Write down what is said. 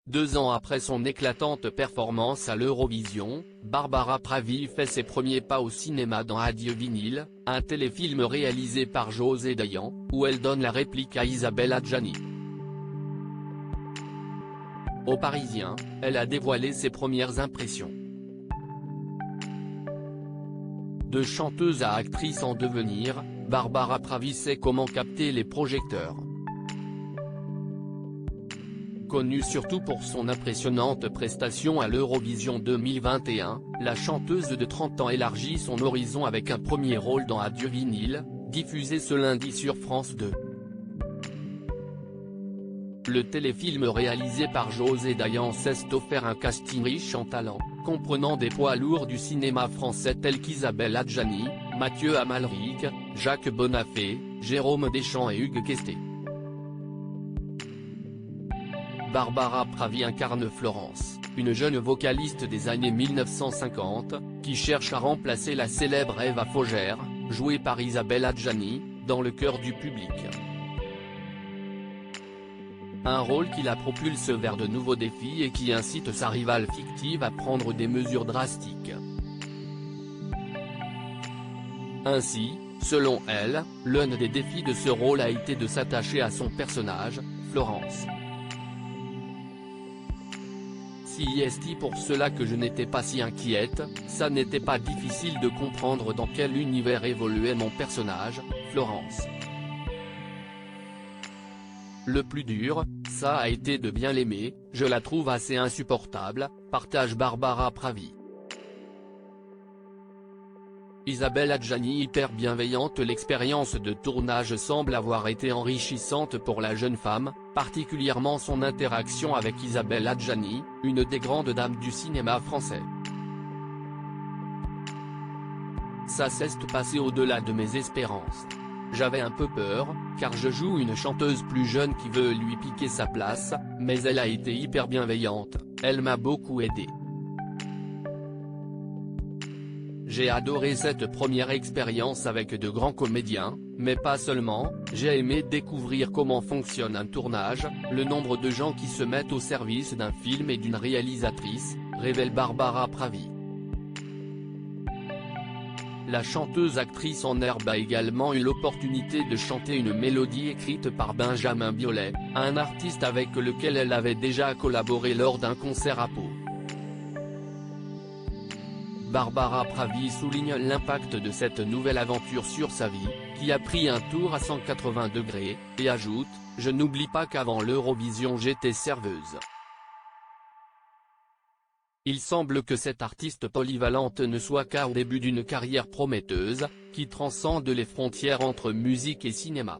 2 ans après son éclatante performance à l'Eurovision, Barbara Pravi fait ses premiers pas au cinéma dans Adieu Vinyle, un téléfilm réalisé par José Dayan, où elle donne la réplique à Isabelle Adjani. Au Parisien, elle a dévoilé ses premières impressions. De chanteuse à actrice en devenir, Barbara Pravi sait comment capter les projecteurs. Connue surtout pour son impressionnante prestation à l'Eurovision 2021, la chanteuse de 30 ans élargit son horizon avec un premier rôle dans Adieu Vinyle, diffusé ce lundi sur France 2. Le téléfilm réalisé par José Dayan s'est offert un casting riche en talent, comprenant des poids lourds du cinéma français tels qu'Isabelle Adjani, Mathieu Amalric, Jacques Bonafé, Jérôme Deschamps et Hugues Questet. Barbara Pravi incarne Florence, une jeune vocaliste des années 1950, qui cherche à remplacer la célèbre Eva Fogère, jouée par Isabelle Adjani, dans le cœur du public. Un rôle qui la propulse vers de nouveaux défis et qui incite sa rivale fictive à prendre des mesures drastiques. Ainsi, selon elle, l'un des défis de ce rôle a été de s'attacher à son personnage, Florence. Si est pour cela que je n'étais pas si inquiète, ça n'était pas difficile de comprendre dans quel univers évoluait mon personnage, Florence. Le plus dur, ça a été de bien l'aimer, je la trouve assez insupportable, partage Barbara Pravi. Isabelle Adjani hyper bienveillante. L'expérience de tournage semble avoir été enrichissante pour la jeune femme, particulièrement son interaction avec Isabelle Adjani, une des grandes dames du cinéma français. Ça s'est passé au-delà de mes espérances. J'avais un peu peur, car je joue une chanteuse plus jeune qui veut lui piquer sa place, mais elle a été hyper bienveillante, elle m'a beaucoup aidé. J'ai adoré cette première expérience avec de grands comédiens, mais pas seulement, j'ai aimé découvrir comment fonctionne un tournage, le nombre de gens qui se mettent au service d'un film et d'une réalisatrice, révèle Barbara Pravi. La chanteuse-actrice en herbe a également eu l'opportunité de chanter une mélodie écrite par Benjamin Biolay, un artiste avec lequel elle avait déjà collaboré lors d'un concert à Pau. Barbara Pravi souligne l'impact de cette nouvelle aventure sur sa vie, qui a pris un tour à 180 degrés, et ajoute « Je n'oublie pas qu'avant l'Eurovision j'étais serveuse ». Il semble que cette artiste polyvalente ne soit qu'au début d'une carrière prometteuse, qui transcende les frontières entre musique et cinéma.